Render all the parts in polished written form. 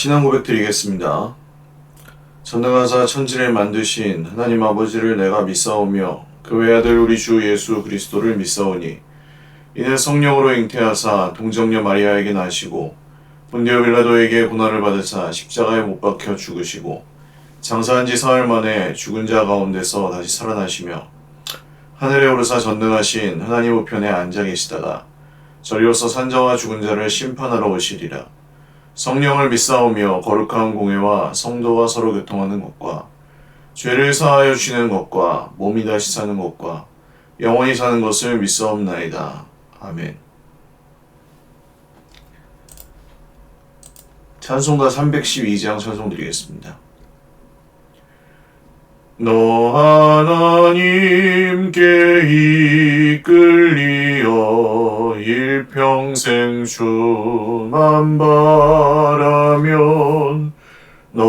신앙 고백 드리겠습니다. 전능하사 천지를 만드신 하나님 아버지를 내가 믿사오며 그 외아들 우리 주 예수 그리스도를 믿사오니 이는 성령으로 잉태하사 동정녀 마리아에게 나시고 본디오 빌라도에게 고난을 받으사 십자가에 못 박혀 죽으시고 장사한 지 사흘 만에 죽은 자 가운데서 다시 살아나시며 하늘에 오르사 전능하신 하나님 우편에 앉아 계시다가 저리로서 산자와 죽은 자를 심판하러 오시리라. 성령을 믿사오며 거룩한 공회와 성도가 서로 교통하는 것과 죄를 사하여 주시는 것과 몸이 다시 사는 것과 영원히 사는 것을 믿사옵나이다. 아멘. 찬송가 312장 찬송 드리겠습니다. 너 하나님께 이끌리어 일평생 주만 바라면 너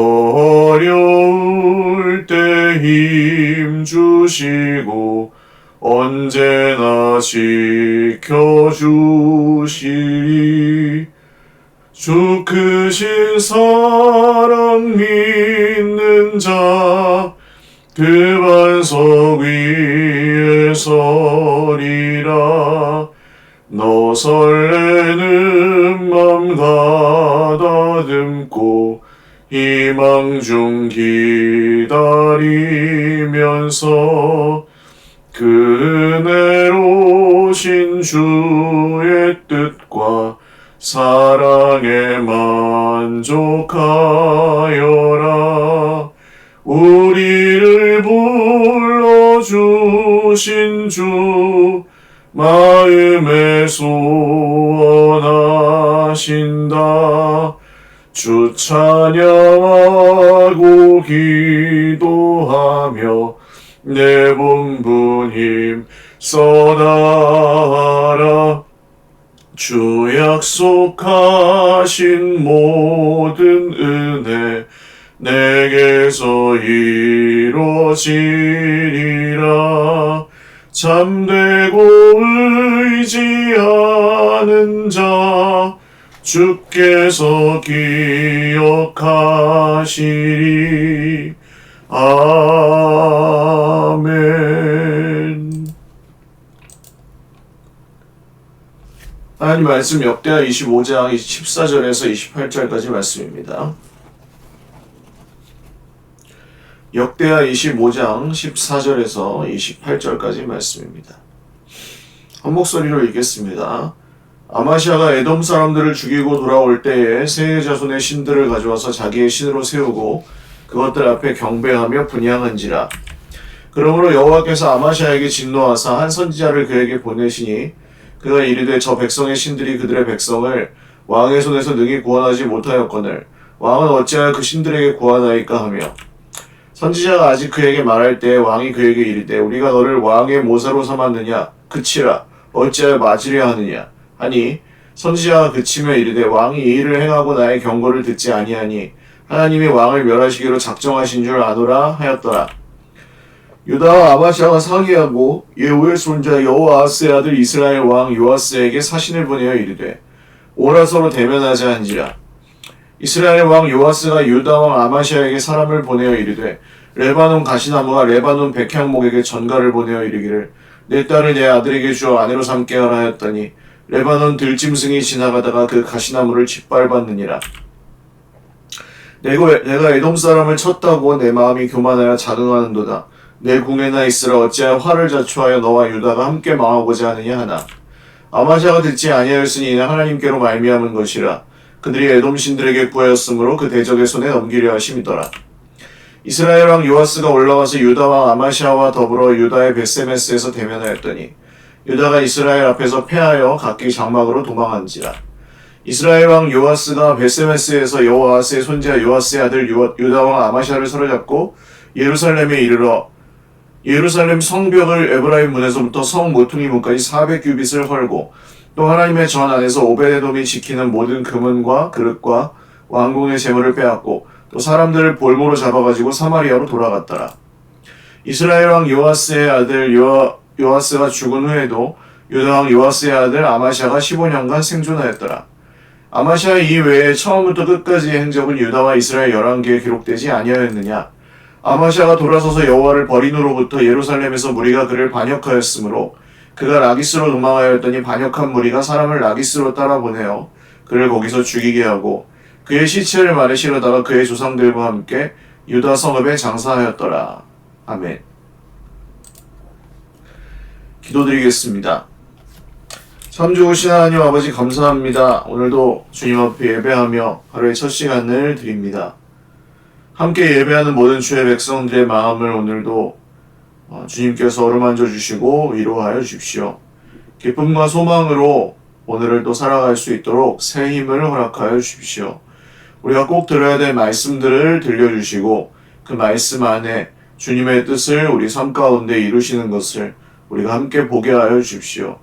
어려울 때 힘 주시고 언제나 지켜주시리. 주 크신 사랑 믿는 자 그 반석 위에 서리라. 너 설레는 맘 가다듬고 희망 중 기다리면서 그 은혜로신 주의 뜻과 사랑에 만족하여라. 우리를 불러주신 주 마음에 소원하신다. 주 찬양하고 기도하며 내 본분 힘 써다하라. 주 약속하신 모든 은혜 내게서 이루어지리라. 잠되고 의지하는 자 주께서 기억하시리. 아멘. 하나님 말씀 역대하 25장 14절에서 28절까지 말씀입니다. 역대하 25장 14절에서 28절까지 말씀입니다. 한 목소리로 읽겠습니다. 아마시아가 에돔 사람들을 죽이고 돌아올 때에 세 자손의 신들을 가져와서 자기의 신으로 세우고 그것들 앞에 경배하며 분향한지라. 그러므로 여호와께서 아마시아에게 진노하사 한 선지자를 그에게 보내시니 그가 이르되 저 백성의 신들이 그들의 백성을 왕의 손에서 능히 구원하지 못하였거늘 왕은 어찌하여 그 신들에게 구하나이까 하며 선지자가 아직 그에게 말할 때 왕이 그에게 이르되 우리가 너를 왕의 모사로 삼았느냐 그치라 어찌하여 맞으려 하느냐 하니 선지자가 그치며 이르되 왕이 이 일을 행하고 나의 경고를 듣지 아니하니 하나님이 왕을 멸하시기로 작정하신 줄 아노라 하였더라. 유다와 아마시아가 상의하고 예후의 손자 여호아스의 아들 이스라엘 왕 요아스에게 사신을 보내어 이르되 오라 서로 대면하자 한지라. 이스라엘 왕 요아스가 유다 왕 아마시아에게 사람을 보내어 이르되 레바논 가시나무와 레바논 백향목에게 전가를 보내어 이르기를 내 딸을 내 아들에게 주어 아내로 삼게 하라 하였더니 레바논 들짐승이 지나가다가 그 가시나무를 짓밟았느니라. 내가 에돔 사람을 쳤다고 내 마음이 교만하여 자긍하는도다. 내 궁에나 있으라 어찌하여 화를 자초하여 너와 유다가 함께 망하고자 하느냐 하나. 아마시아가 듣지 아니하였으니 이는 하나님께로 말미암은 것이라. 그들이 에돔 신들에게 구하였으므로 그 대적의 손에 넘기려 하심이더라. 이스라엘 왕 요아스가 올라가서 유다 왕 아마시아와 더불어 유다의 벳세메스에서 대면하였더니 유다가 이스라엘 앞에서 패하여 각기 장막으로 도망한지라. 이스라엘 왕 요아스가 벳세메스에서 여호아스의 손자 요아스의 아들 유다 왕 아마시아를 사로잡고 예루살렘에 이르러 예루살렘 성벽을 에브라임 문에서부터 성 모퉁이 문까지 400규빗을 헐고 또 하나님의 전 안에서 오베데돔이 지키는 모든 금은과 그릇과 왕궁의 재물을 빼앗고 또 사람들을 볼모로 잡아가지고 사마리아로 돌아갔더라. 이스라엘 왕 요아스의 아들 요아스가 죽은 후에도 유다 왕 요아스의 아들 아마시아가 15년간 생존하였더라. 아마시아 이외에 처음부터 끝까지의 행적은 유다와 이스라엘 11개에 기록되지 아니하였느냐? 아마시아가 돌아서서 여호와를 버린 후로부터 예루살렘에서 무리가 그를 반역하였으므로 그가 라기스로 도망하였더니 반역한 무리가 사람을 라기스로 따라보내어 그를 거기서 죽이게 하고 그의 시체를 말에 실어다가 그의 조상들과 함께 유다 성읍에 장사하였더라. 아멘. 기도드리겠습니다. 참 좋으신 하나님 아버지 감사합니다. 오늘도 주님 앞에 예배하며 하루의 첫 시간을 드립니다. 함께 예배하는 모든 주의 백성들의 마음을 오늘도 주님께서 어루만져 주시고 위로하여 주십시오. 기쁨과 소망으로 오늘을 또 살아갈 수 있도록 새 힘을 허락하여 주십시오. 우리가 꼭 들어야 될 말씀들을 들려주시고 그 말씀 안에 주님의 뜻을 우리 삶 가운데 이루시는 것을 우리가 함께 보게 하여 주십시오.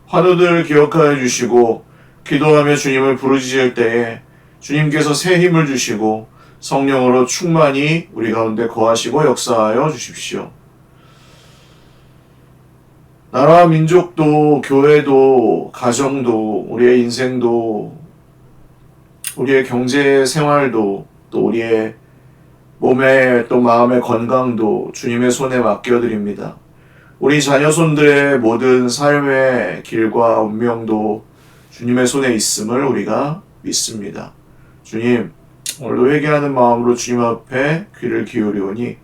환우들을 기억하여 주시고 기도하며 주님을 부르짖을 때에 주님께서 새 힘을 주시고 성령으로 충만히 우리 가운데 거하시고 역사하여 주십시오. 나라와 민족도 교회도 가정도 우리의 인생도 우리의 경제 생활도 또 우리의 몸의 또 마음의 건강도 주님의 손에 맡겨드립니다. 우리 자녀손들의 모든 삶의 길과 운명도 주님의 손에 있음을 우리가 믿습니다. 주님, 오늘도 회개하는 마음으로 주님 앞에 귀를 기울이오니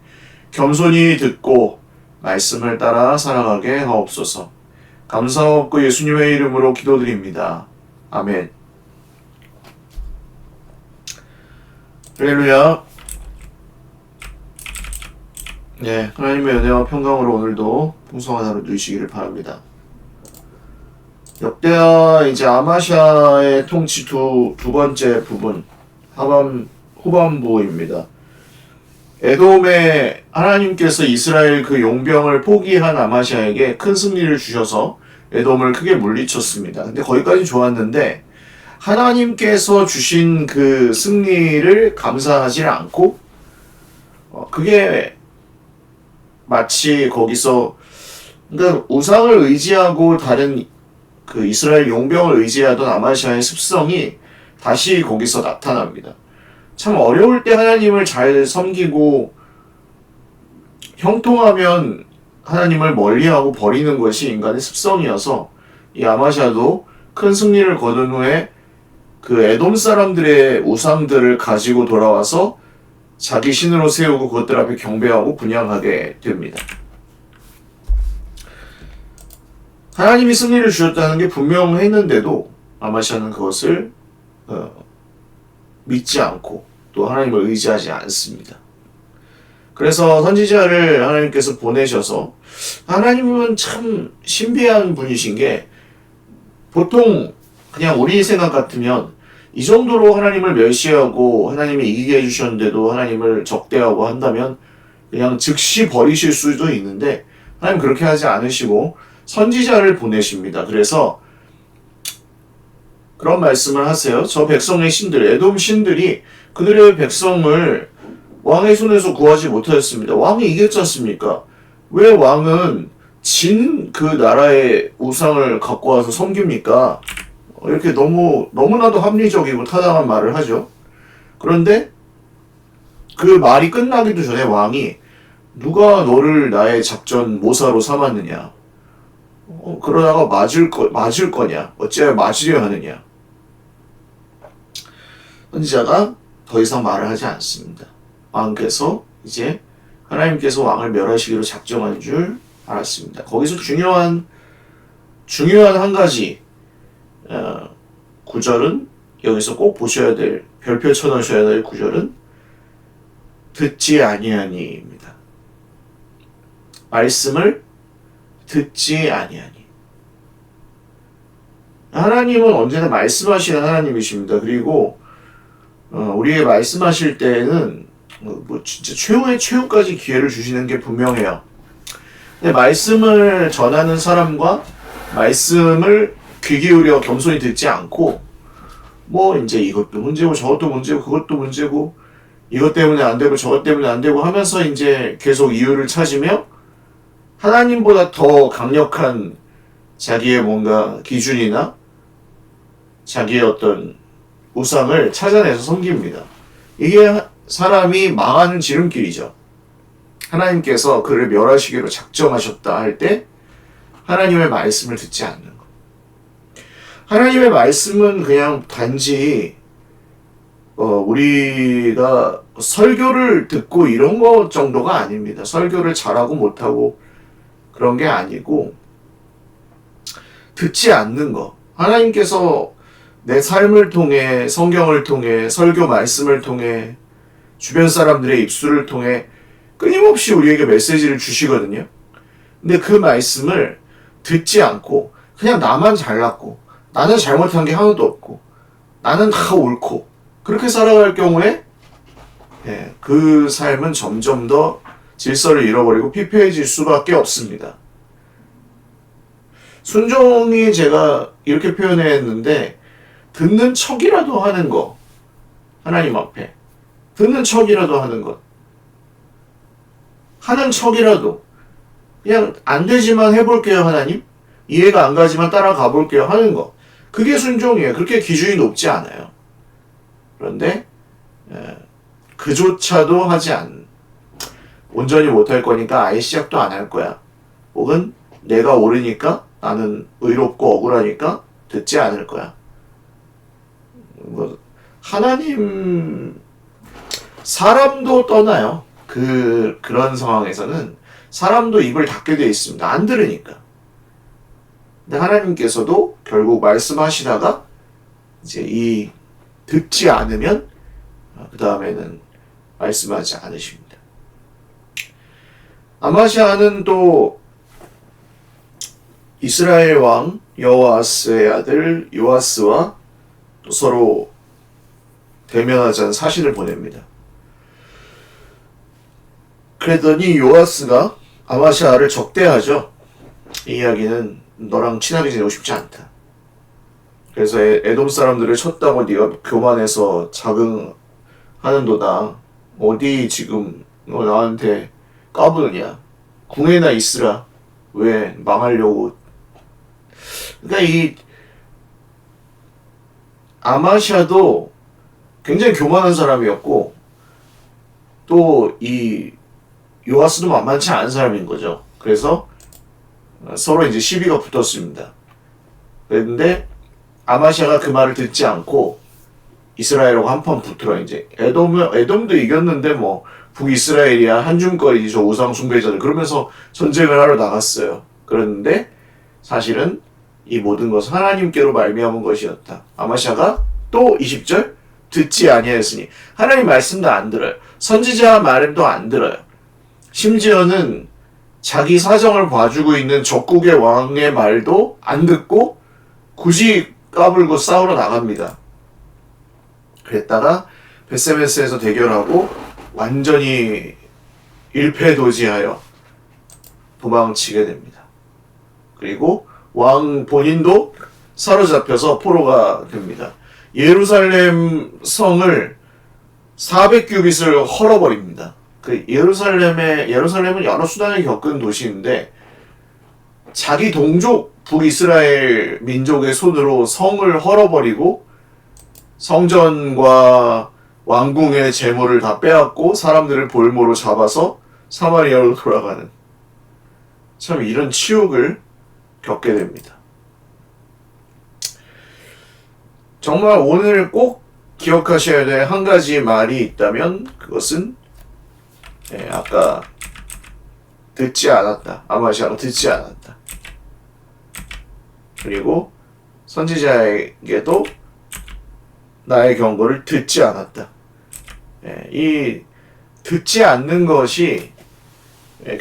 겸손히 듣고 말씀을 따라 살아가게 하옵소서. 감사하옵고 예수님의 이름으로 기도드립니다. 아멘. 할렐루야. 네, 하나님의 은혜와 평강으로 오늘도 풍성한 하루 누리시기를 바랍니다. 역대하 이제 아마시아의 통치 두 번째 부분 후반부입니다. 에돔에 하나님께서 이스라엘 그 용병을 포기한 아마시아에게 큰 승리를 주셔서 에돔을 크게 물리쳤습니다. 근데 거기까지 좋았는데 하나님께서 주신 그 승리를 감사하지 않고 그게 마치 거기서 그러니까 우상을 의지하고 다른 그 이스라엘 용병을 의지하던 아마시아의 습성이 다시 거기서 나타납니다. 참 어려울 때 하나님을 잘 섬기고 형통하면 하나님을 멀리하고 버리는 것이 인간의 습성이어서 이 아마시아도 큰 승리를 거둔 후에 그 에돔 사람들의 우상들을 가지고 돌아와서 자기 신으로 세우고 그것들 앞에 경배하고 분향하게 됩니다. 하나님이 승리를 주셨다는 게 분명했는데도 아마시아는 그것을 믿지 않고 또 하나님을 의지하지 않습니다. 그래서 선지자를 하나님께서 보내셔서 하나님은 참 신비한 분이신 게 보통 그냥 우리 생각 같으면 이 정도로 하나님을 멸시하고 하나님이 이기게 해주셨는데도 하나님을 적대하고 한다면 그냥 즉시 버리실 수도 있는데 하나님 그렇게 하지 않으시고 선지자를 보내십니다. 그래서 그런 말씀을 하세요. 저 백성의 신들, 에돔 신들이 그들의 백성을 왕의 손에서 구하지 못하였습니다. 왕이 이겼지 않습니까? 왜 왕은 진 그 나라의 우상을 갖고 와서 섬깁니까? 이렇게 너무나도 합리적이고 타당한 말을 하죠. 그런데 그 말이 끝나기도 전에 왕이 누가 너를 나의 작전 모사로 삼았느냐? 그러다가 맞을 거냐? 어찌하여 맞으려 하느냐? 선지자가 더 이상 말을 하지 않습니다. 왕께서 이제 하나님께서 왕을 멸하시기로 작정한 줄 알았습니다. 거기서 중요한 한 가지 구절은 여기서 꼭 보셔야 될, 별표 쳐놓으셔야 될 구절은 듣지 아니하니입니다. 말씀을 듣지 아니하니. 하나님은 언제나 말씀하시는 하나님이십니다. 그리고 우리에게 말씀하실 때에는 진짜 최후의 최후까지 기회를 주시는 게 분명해요. 근데 말씀을 전하는 사람과 말씀을 귀 기울여 겸손히 듣지 않고 이제 이것도 문제고 저것도 문제고 그것도 문제고 이것 때문에 안 되고 저것 때문에 안 되고 하면서 이제 계속 이유를 찾으며 하나님보다 더 강력한 자기의 뭔가 기준이나 자기의 어떤 우상을 찾아내서 섬깁니다. 이게 사람이 망하는 지름길이죠. 하나님께서 그를 멸하시기로 작정하셨다 할 때 하나님의 말씀을 듣지 않는 것. 하나님의 말씀은 그냥 단지 우리가 설교를 듣고 이런 것 정도가 아닙니다. 설교를 잘하고 못하고 그런 게 아니고 듣지 않는 것. 하나님께서 내 삶을 통해, 성경을 통해, 설교 말씀을 통해, 주변 사람들의 입술을 통해 끊임없이 우리에게 메시지를 주시거든요. 근데 그 말씀을 듣지 않고 그냥 나만 잘났고 나는 잘못한 게 하나도 없고 나는 다 옳고 그렇게 살아갈 경우에 그 삶은 점점 더 질서를 잃어버리고 피폐해질 수밖에 없습니다. 순종이 제가 이렇게 표현했는데 듣는 척이라도 하는 거, 하나님 앞에 듣는 척이라도 하는 것, 하는 척이라도 그냥 안 되지만 해볼게요 하나님, 이해가 안 가지만 따라가 볼게요 하는 거, 그게 순종이에요. 그렇게 기준이 높지 않아요. 그런데 그조차도 하지 않는, 온전히 못할 거니까 아예 시작도 안 할 거야, 혹은 내가 옳으니까 나는 의롭고 억울하니까 듣지 않을 거야. 하나님, 사람도 떠나요. 그런 상황에서는 사람도 입을 닫게 되어 있습니다. 안 들으니까. 근데 하나님께서도 결국 말씀하시다가 이제 이 듣지 않으면 그 다음에는 말씀하지 않으십니다. 아마시아는 또 이스라엘 왕 여호아스의 아들 요아스와 또 서로 대면하자는 사신을 보냅니다. 그랬더니 요아스가 아마시아를 적대하죠. 이 이야기는 너랑 친하게 지내고 싶지 않다. 그래서 에돔 사람들을 쳤다고 네가 교만해서 자긍하는도다. 어디 지금 너 나한테 까부느냐. 궁에나 있으라. 왜 망하려고. 그러니까 이 아마시아도 굉장히 교만한 사람이었고 또 이 요아스도 만만치 않은 사람인 거죠. 그래서 서로 이제 시비가 붙었습니다. 그런데 아마시아가 그 말을 듣지 않고 이스라엘하고 한판 붙으러 이제 에돔도 이겼는데 뭐 북이스라엘이야 한줌거리지 저 우상 숭배자들 그러면서 전쟁을 하러 나갔어요. 그런데 사실은 이 모든 것은 하나님께로 말미암은 것이었다. 아마시아가 또 20절 듣지 아니하였으니 하나님 말씀도 안 들어요. 선지자 말도 안 들어요. 심지어는 자기 사정을 봐주고 있는 적국의 왕의 말도 안 듣고 굳이 까불고 싸우러 나갑니다. 그랬다가 베세메스에서 대결하고 완전히 일패도지하여 도망치게 됩니다. 그리고 왕 본인도 사로잡혀서 포로가 됩니다. 예루살렘 성을 400규빗을 헐어버립니다. 예루살렘은 여러 수단을 겪은 도시인데 자기 동족 북이스라엘 민족의 손으로 성을 헐어버리고 성전과 왕궁의 재물을 다 빼앗고 사람들을 볼모로 잡아서 사마리아로 돌아가는, 참 이런 치욕을 겪게 됩니다. 정말 오늘 꼭 기억하셔야 될 한 가지 말이 있다면 그것은 아까 듣지 않았다. 아마시아가 듣지 않았다. 그리고 선지자에게도 나의 경고를 듣지 않았다. 이 듣지 않는 것이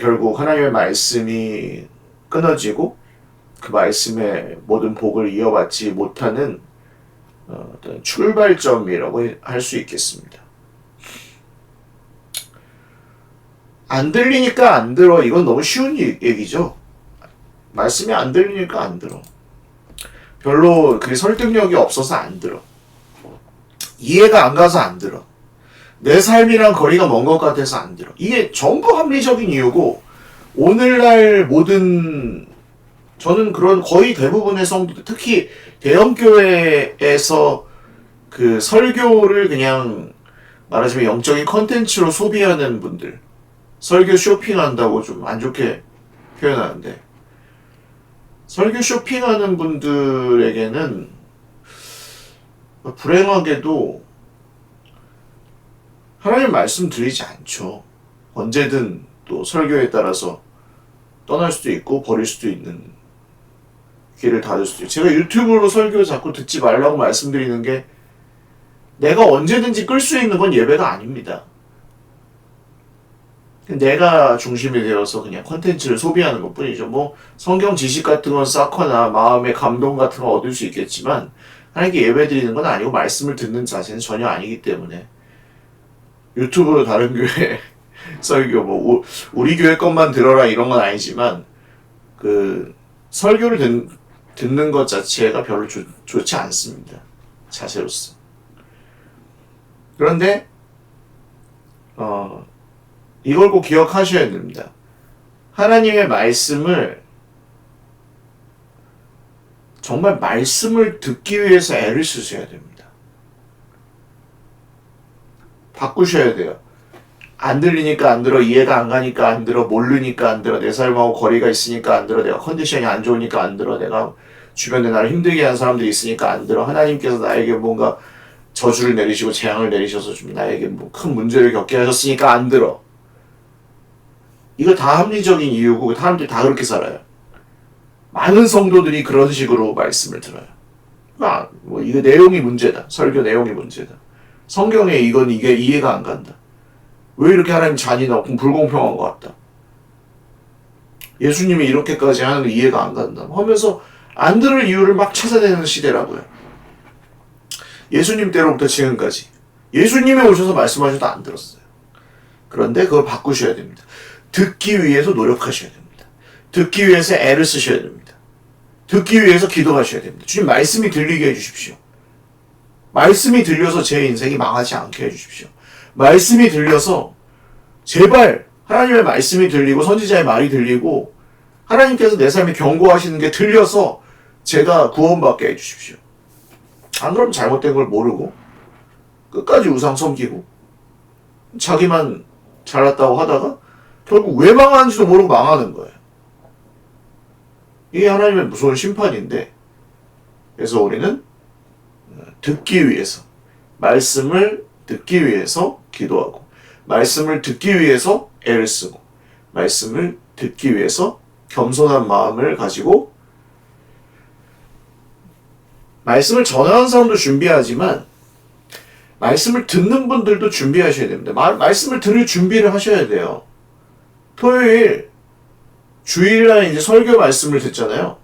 결국 하나님의 말씀이 끊어지고 그 말씀의 모든 복을 이어받지 못하는 어떤 출발점이라고 할 수 있겠습니다. 안 들리니까 안 들어. 이건 너무 쉬운 얘기죠. 말씀이 안 들리니까 안 들어. 별로 그 설득력이 없어서 안 들어. 이해가 안 가서 안 들어. 내 삶이랑 거리가 먼 것 같아서 안 들어. 이게 전부 합리적인 이유고, 오늘날 모든, 저는 그런 거의 대부분의 성도들, 특히 대형교회에서 그 설교를 그냥 말하자면 영적인 컨텐츠로 소비하는 분들, 설교 쇼핑한다고 좀 안 좋게 표현하는데, 설교 쇼핑하는 분들에게는 불행하게도 하나님 말씀 드리지 않죠. 언제든 또 설교에 따라서 떠날 수도 있고 버릴 수도 있는 길을 닫을 수도 있고, 제가 유튜브로 설교 자꾸 듣지 말라고 말씀드리는 게 내가 언제든지 끌 수 있는 건 예배가 아닙니다. 내가 중심이 되어서 그냥 콘텐츠를 소비하는 것 뿐이죠. 뭐 성경 지식 같은 건 쌓거나 마음의 감동 같은 거 얻을 수 있겠지만 하나님께 예배 드리는 건 아니고 말씀을 듣는 자세는 전혀 아니기 때문에 유튜브로 다른 교회 설교 뭐 우리 교회 것만 들어라 이런 건 아니지만 그 설교를 듣는 것 자체가 별로 좋지 않습니다. 자세로서. 그런데 이걸 꼭 기억하셔야 됩니다. 하나님의 말씀을 정말 말씀을 듣기 위해서 애를 쓰셔야 됩니다. 바꾸셔야 돼요. 안 들리니까 안 들어, 이해가 안 가니까 안 들어, 모르니까 안 들어, 내 삶하고 거리가 있으니까 안 들어, 내가 컨디션이 안 좋으니까 안 들어, 내가 주변에 나를 힘들게 하는 사람들이 있으니까 안 들어, 하나님께서 나에게 뭔가 저주를 내리시고 재앙을 내리셔서 좀 나에게 뭐 큰 문제를 겪게 하셨으니까 안 들어. 이거 다 합리적인 이유고 사람들이 다 그렇게 살아요. 많은 성도들이 그런 식으로 말씀을 들어요. 뭐 이거 내용이 문제다. 설교 내용이 문제다. 성경에 이게 이해가 안 간다. 왜 이렇게 하나님 잔인하고 불공평한 것 같다. 예수님이 이렇게까지 하는 게 이해가 안 간다. 하면서 안 들을 이유를 막 찾아내는 시대라고요. 예수님 때로부터 지금까지. 예수님이 오셔서 말씀하셔도 안 들었어요. 그런데 그걸 바꾸셔야 됩니다. 듣기 위해서 노력하셔야 됩니다. 듣기 위해서 애를 쓰셔야 됩니다. 듣기 위해서 기도하셔야 됩니다. 주님 말씀이 들리게 해주십시오. 말씀이 들려서 제 인생이 망하지 않게 해주십시오. 말씀이 들려서 제발 하나님의 말씀이 들리고 선지자의 말이 들리고 하나님께서 내 삶에 경고하시는 게 들려서 제가 구원받게 해주십시오. 안 그러면 잘못된 걸 모르고 끝까지 우상 섬기고 자기만 잘났다고 하다가 결국 왜 망하는지도 모르고 망하는 거예요. 이게 하나님의 무서운 심판인데, 그래서 우리는 듣기 위해서, 말씀을 듣기 위해서 기도하고, 말씀을 듣기 위해서 애를 쓰고, 말씀을 듣기 위해서 겸손한 마음을 가지고, 말씀을 전하는 사람도 준비하지만 말씀을 듣는 분들도 준비하셔야 됩니다. 말씀을 들을 준비를 하셔야 돼요. 토요일, 주일날 이제 설교 말씀을 듣잖아요.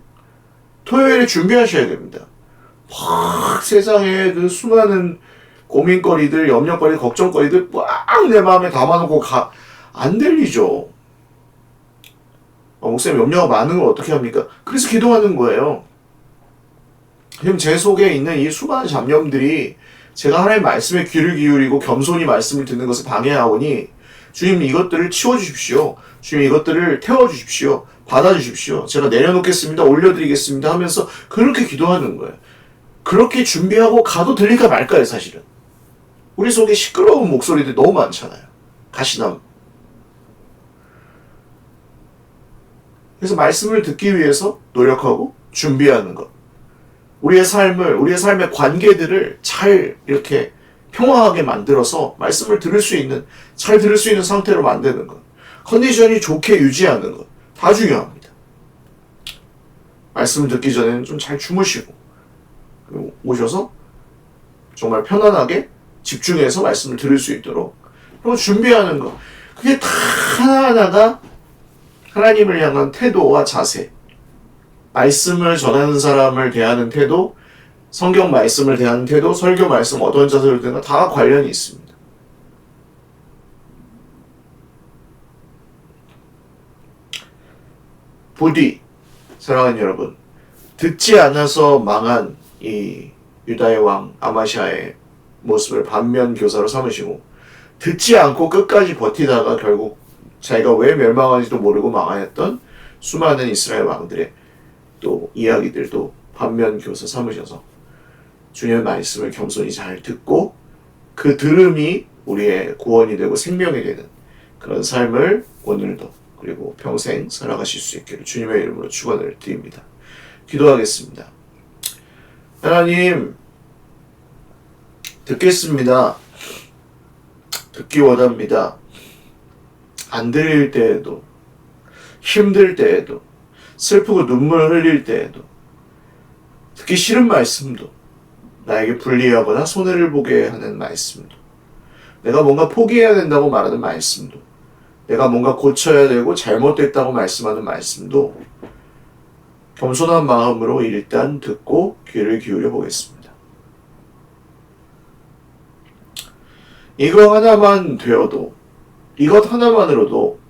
토요일에 준비하셔야 됩니다. 막 세상에 그 수많은 고민거리들, 염려거리, 걱정거리들 막 내 마음에 담아놓고 안 들리죠. 목사님 염려가 많은 걸 어떻게 합니까? 그래서 기도하는 거예요. 지금 제 속에 있는 이 수많은 잡념들이 제가 하나님의 말씀에 귀를 기울이고 겸손히 말씀을 듣는 것을 방해하오니 주님 이것들을 치워주십시오. 주님 이것들을 태워주십시오. 받아주십시오. 제가 내려놓겠습니다. 올려드리겠습니다 하면서 그렇게 기도하는 거예요. 그렇게 준비하고 가도 들릴까 말까요, 사실은. 우리 속에 시끄러운 목소리들이 너무 많잖아요. 가시남. 그래서 말씀을 듣기 위해서 노력하고 준비하는 것. 우리의 삶의 관계들을 잘 이렇게 평화하게 만들어서 말씀을 잘 들을 수 있는 상태로 만드는 것. 컨디션이 좋게 유지하는 것. 다 중요합니다. 말씀을 듣기 전에는 좀 잘 주무시고, 오셔서 정말 편안하게 집중해서 말씀을 들을 수 있도록 그리고 준비하는 것. 그게 다 하나하나가 하나님을 향한 태도와 자세, 말씀을 전하는 사람을 대하는 태도, 성경 말씀을 대하는 태도, 설교 말씀 어떤 자세로 되는 다 관련이 있습니다. 부디 사랑하는 여러분, 듣지 않아서 망한 이 유다의 왕 아마시아의 모습을 반면 교사로 삼으시고, 듣지 않고 끝까지 버티다가 결국 자기가 왜 멸망하는지도 모르고 망하였던 수많은 이스라엘 왕들의 또 이야기들도 반면 교사 삼으셔서 주님의 말씀을 겸손히 잘 듣고 그 들음이 우리의 구원이 되고 생명이 되는 그런 삶을 오늘도 그리고 평생 살아가실 수 있기를 주님의 이름으로 축원을 드립니다. 기도하겠습니다. 하나님, 듣겠습니다. 듣기 원합니다. 안 들릴 때에도, 힘들 때에도, 슬프고 눈물을 흘릴 때에도, 듣기 싫은 말씀도, 나에게 불리하거나 손해를 보게 하는 말씀도, 내가 뭔가 포기해야 된다고 말하는 말씀도, 내가 뭔가 고쳐야 되고 잘못됐다고 말씀하는 말씀도 겸손한 마음으로 일단 듣고 귀를 기울여 보겠습니다. 이거 하나만 되어도, 이것 하나만으로도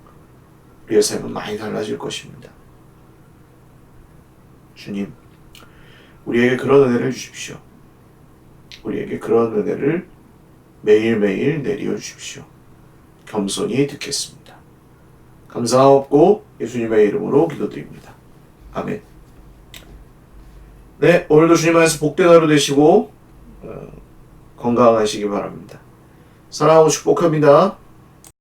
우리의 삶은 많이 달라질 것입니다. 주님, 우리에게 그런 은혜를 주십시오. 우리에게 그런 은혜를 매일매일 내려 주십시오. 겸손히 듣겠습니다. 감사하옵고 예수님의 이름으로 기도드립니다. 아멘. 네, 오늘도 주님 안에서 복된 하루 되시고 건강하시기 바랍니다. 사랑하고 축복합니다.